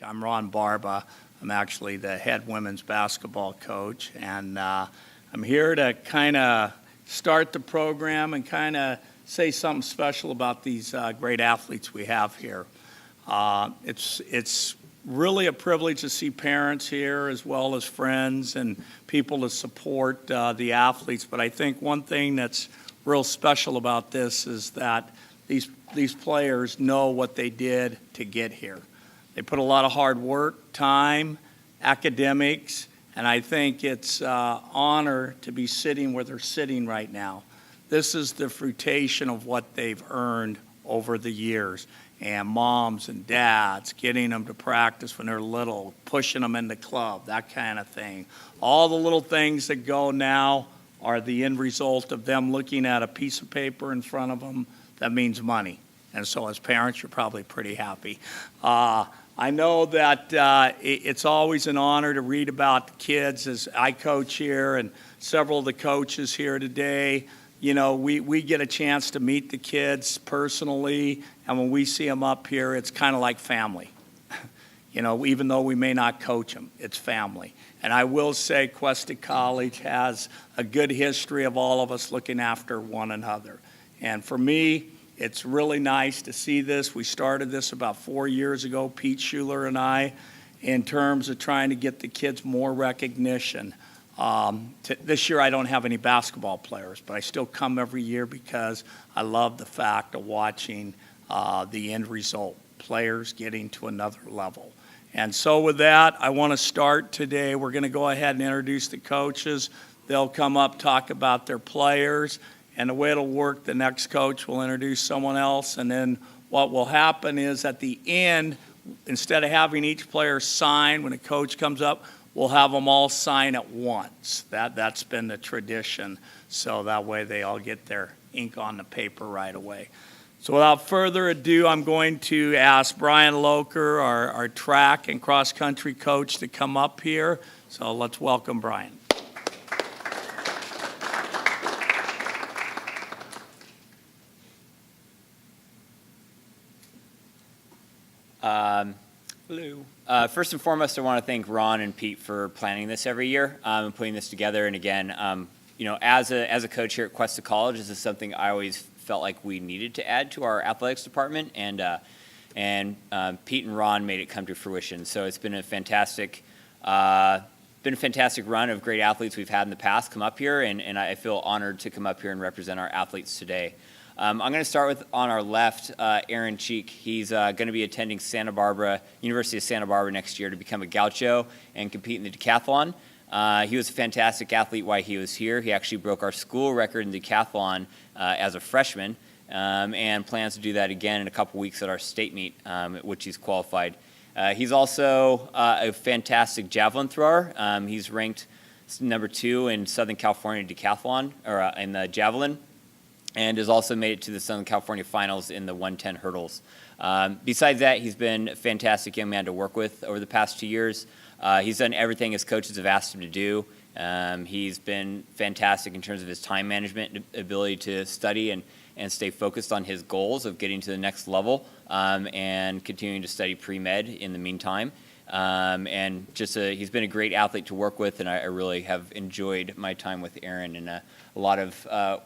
I'm Ron Barba. I'm actually the head women's basketball coach, and I'm here to kind of start the program and kind of say something special about these great athletes we have here. It's really a privilege to see parents here as well as friends and people to support the athletes, but I think one thing that's real special about this is that these players know what they did to get here. They put a lot of hard work, time, academics, and I think it's honor to be sitting where they're sitting right now. This is the fruition of what they've earned over the years. And moms and dads getting them to practice when they're little, pushing them in the club, that kind of thing. All the little things that go now are the end result of them looking at a piece of paper in front of them that means money. And so as parents, you're probably pretty happy. I know that it's always an honor to read about the kids as I coach here and several of the coaches here today. You know, we get a chance to meet the kids personally, and when we see them up here, it's kind of like family. You know, even though we may not coach them, it's family. And I will say Cuesta College has a good history of all of us looking after one another. And for me, it's really nice to see this. We started this about 4 years ago, Pete Schuler and I, in terms of trying to get the kids more recognition. This year I don't have any basketball players, but I still come every year because I love the fact of watching the end result, players getting to another level. And so with that, I want to start today. We're going to go ahead and introduce the coaches. They'll come up, talk about their players. And the way it'll work, the next coach will introduce someone else, and then what will happen is at the end, instead of having each player sign when a coach comes up, we'll have them all sign at once. That's been the tradition, so that way they all get their ink on the paper right away. So without further ado, I'm going to ask Brian Loker, our track and cross-country coach, to come up here. So let's welcome Brian. Hello. First and foremost, I want to thank Ron and Pete for planning this every year and putting this together. And again, you know, as a coach here at Cuesta College, this is something I always felt like we needed to add to our athletics department, and Pete and Ron made it come to fruition. So it's been a fantastic run of great athletes we've had in the past come up here, and I feel honored to come up here and represent our athletes today. I'm going to start with, on our left, Aaron Cheek. He's going to be attending University of Santa Barbara next year to become a gaucho and compete in the decathlon. He was a fantastic athlete while he was here. He actually broke our school record in decathlon as a freshman and plans to do that again in a couple weeks at our state meet, at which he's qualified. He's also a fantastic javelin thrower. He's ranked number 2 in Southern California decathlon, or in the javelin, and has also made it to the Southern California finals in the 110 hurdles. Besides that, he's been a fantastic young man to work with over the past 2 years. He's done everything his coaches have asked him to do. He's been fantastic in terms of his time management, ability to study and stay focused on his goals of getting to the next level, and continuing to study pre-med in the meantime. And just he's been a great athlete to work with, and I really have enjoyed my time with Aaron and a lot of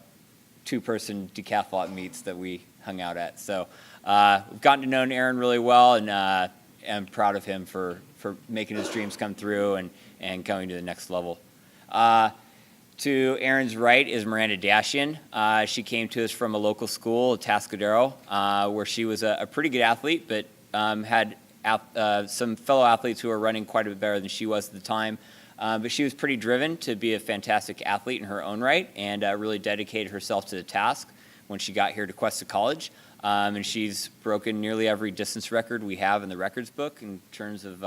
two-person decathlon meets that we hung out at. So we've gotten to know Aaron really well, and I'm proud of him for making his dreams come through and going to the next level. To Aaron's right is Miranda Dashian. She came to us from a local school, Atascadero, where she was a pretty good athlete, but had some fellow athletes who were running quite a bit better than she was at the time. But she was pretty driven to be a fantastic athlete in her own right, and really dedicated herself to the task when she got here to Cuesta College. And she's broken nearly every distance record we have in the records book in terms of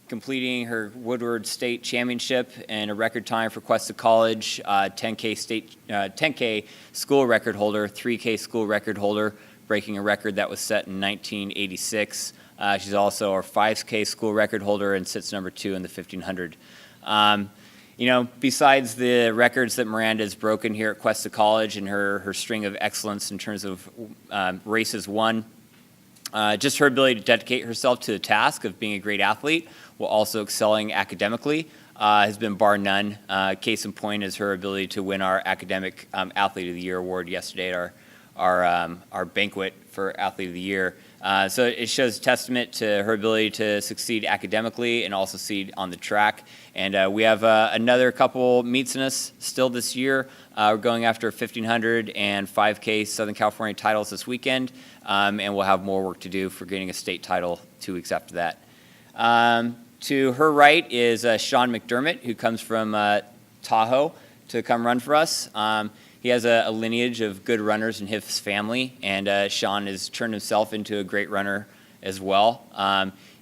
completing her Woodward State Championship in a record time for Cuesta College, 10K school record holder, 3K school record holder, breaking a record that was set in 1986. She's also our 5K school record holder and sits number 2 in the 1500. You know, besides the records that Miranda has broken here at Cuesta College and her string of excellence in terms of races won, Just her ability to dedicate herself to the task of being a great athlete while also excelling academically has been bar none. Case in point is her ability to win our Academic Athlete of the Year award yesterday at our banquet for Athlete of the Year. So it shows testament to her ability to succeed academically and also succeed on the track. And we have another couple meets in us still this year. We're going after 1,500 and 5K Southern California titles this weekend, and we'll have more work to do for getting a state title 2 weeks after that. To her right is Shawn Mcdermott, who comes from Tahoe to come run for us. He has a lineage of good runners in his family, and Shawn has turned himself into a great runner as well.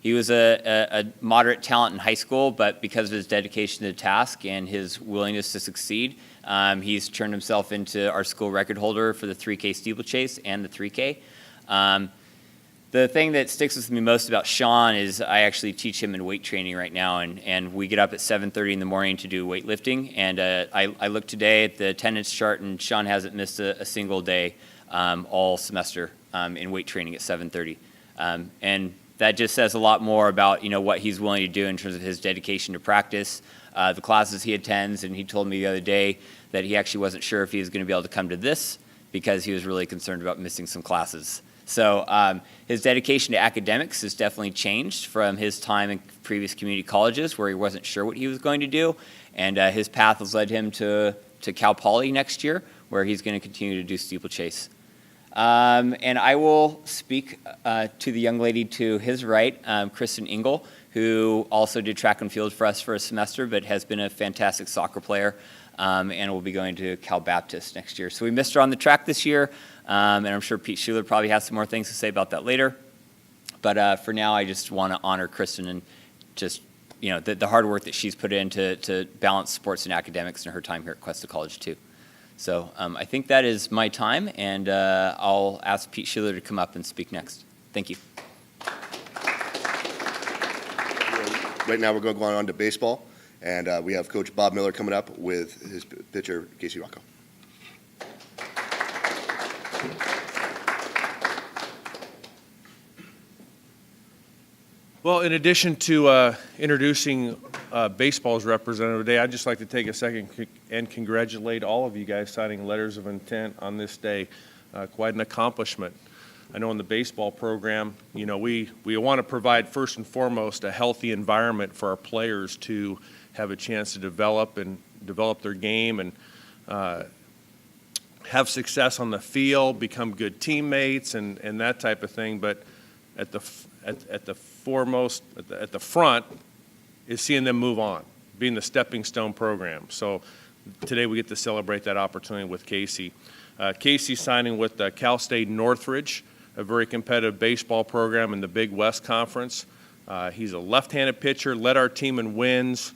He was a moderate talent in high school, but because of his dedication to the task and his willingness to succeed, he's turned himself into our school record holder for the 3K steeplechase and the 3K. The thing that sticks with me most about Shawn is I actually teach him in weight training right now, and we get up at 7:30 in the morning to do weightlifting. And I looked today at the attendance chart, and Shawn hasn't missed a single day all semester in weight training at 7:30. And that just says a lot more about what he's willing to do in terms of his dedication to practice, the classes he attends. And he told me the other day that he actually wasn't sure if he was going to be able to come to this because he was really concerned about missing some classes. So his dedication to academics has definitely changed from his time in previous community colleges where he wasn't sure what he was going to do. And his path has led him to Cal Poly next year, where he's going to continue to do steeplechase. And I will speak to the young lady to his right, Kristen Engle, who also did track and field for us for a semester, but has been a fantastic soccer player, and will be going to Cal Baptist next year. So we missed her on the track this year, and I'm sure Pete Schuler probably has some more things to say about that later. But for now, I just want to honor Kristen and just the hard work that she's put in to balance sports and academics in her time here at Cuesta College too. So I think that is my time, and I'll ask Pete Schuler to come up and speak next. Thank you. Right now we're going on to baseball, and we have Coach Bob Miller coming up with his pitcher, Casey Rocco. Well, in addition to introducing baseball's representative today, I'd just like to take a second and congratulate all of you guys signing letters of intent on this day. Quite an accomplishment. I know in the baseball program, we want to provide first and foremost a healthy environment for our players to have a chance to develop their game and have success on the field, become good teammates, and that type of thing. But at the front is seeing them move on, being the stepping stone program. So today we get to celebrate that opportunity with Casey. Casey's signing with Cal State Northridge, a very competitive baseball program in the Big West Conference. He's a left-handed pitcher, led our team in wins.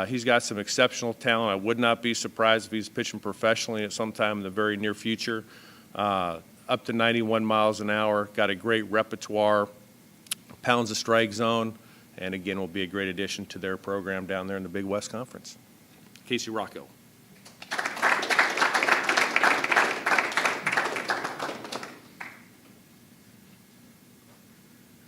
He's got some exceptional talent. I would not be surprised if he's pitching professionally at some time in the very near future. Up to 91 miles an hour, got a great repertoire, pounds the strike zone, and again will be a great addition to their program down there in the Big West Conference. Casey Rocco.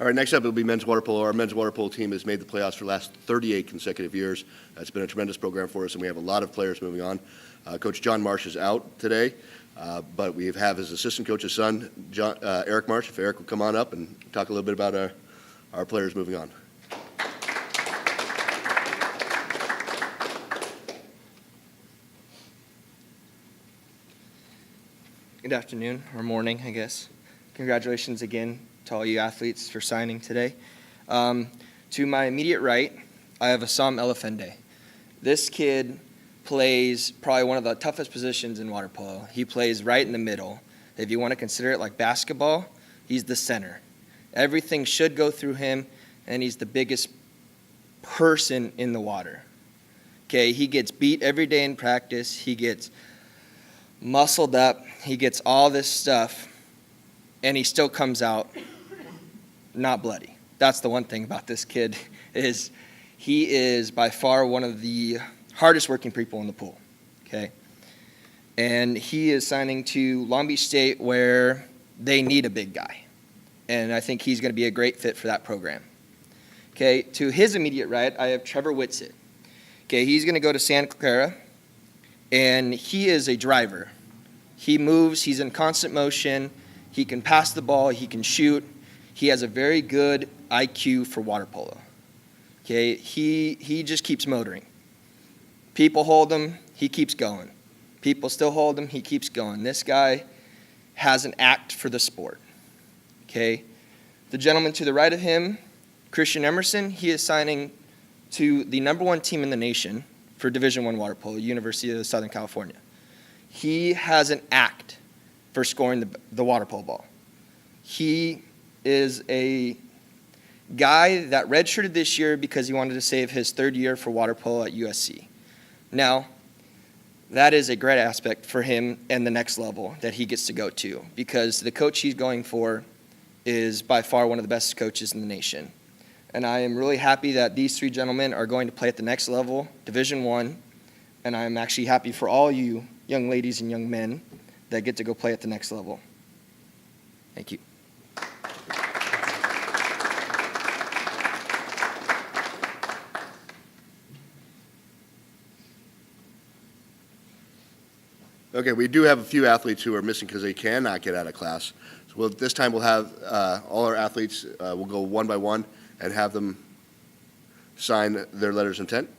All right, next up, it'll be men's water polo. Our men's water polo team has made the playoffs for the last 38 consecutive years. It's been a tremendous program for us, and we have a lot of players moving on. Coach John Marsh is out today, but we have his assistant coach's son, Eric Marsh. If Eric will come on up and talk a little bit about our players moving on. Good afternoon, or morning, I guess. Congratulations again to all you athletes for signing today. To my immediate right, I have Assam Elefende. This kid plays probably one of the toughest positions in water polo. He plays right in the middle. If you want to consider it like basketball, he's the center. Everything should go through him, and he's the biggest person in the water. Okay, he gets beat every day in practice. He gets muscled up. He gets all this stuff, and he still comes out not bloody. That's the one thing about this kid is he is by far one of the hardest working people in the pool. Okay, and he is signing to Long Beach State where they need a big guy. and I think he's going to be a great fit for that program. Okay, to his immediate right, I have Trevor Whitsett. Okay, he's going to go to Santa Clara, and he is a driver. He moves, he's in constant motion, he can pass the ball, he can shoot. He has a very good IQ for water polo. Okay, he just keeps motoring. People hold him, he keeps going. People still hold him, he keeps going. This guy has an act for the sport. Okay, the gentleman to the right of him, Kristen Emerson, he is signing to the #1 team in the nation for Division I water polo, University of Southern California. He has an act for scoring the water polo ball. He is a guy that redshirted this year because he wanted to save his 3rd year for water polo at USC. Now, that is a great aspect for him and the next level that he gets to go to, because the coach he's going for is by far one of the best coaches in the nation. And I am really happy that these 3 gentlemen are going to play at the next level, Division I, and I'm actually happy for all you young ladies and young men that get to go play at the next level. Thank you. Okay, we do have a few athletes who are missing because they cannot get out of class. So this time we'll have all our athletes, we'll go one by one and have them sign their letters of intent.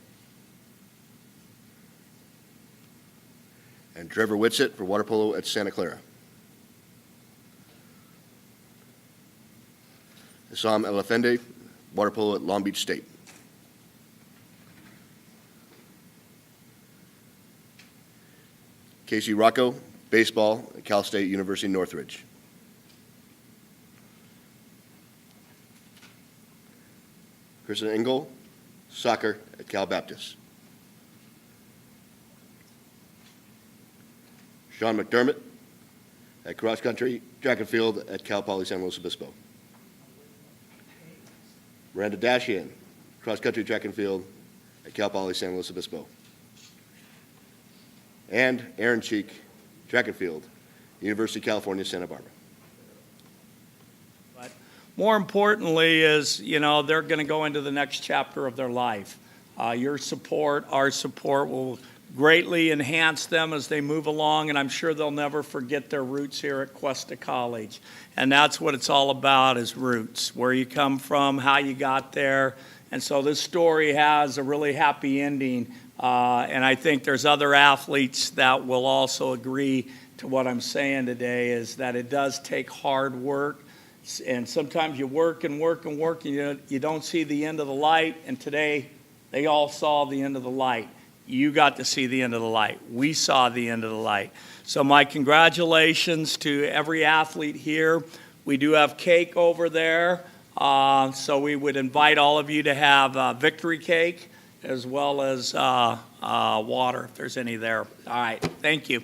And Trevor Whitsett for water polo at Santa Clara. Sam Elefende, water polo at Long Beach State. Casey Rocco, baseball at Cal State University Northridge. Kristen Engle, soccer at Cal Baptist. Shawn Mcdermott at cross country, track and field at Cal Poly San Luis Obispo. Miranda Dashian, cross country, track and field at Cal Poly San Luis Obispo. And Aaron Cheek, track and field, University of California, Santa Barbara. But more importantly is, they're going to go into the next chapter of their life. Your support, our support will greatly enhance them as they move along, and I'm sure they'll never forget their roots here at Cuesta College. And that's what it's all about, is roots, where you come from, how you got there. And so this story has a really happy ending, and I think there's other athletes that will also agree to what I'm saying today, is that it does take hard work. And sometimes you work and work and work, and you don't see the end of the light. And today, they all saw the end of the light. You got to see the end of the light. We saw the end of the light. So my congratulations to every athlete here. We do have cake over there. So we would invite all of you to have victory cake as well as water, if there's any there. All right. Thank you.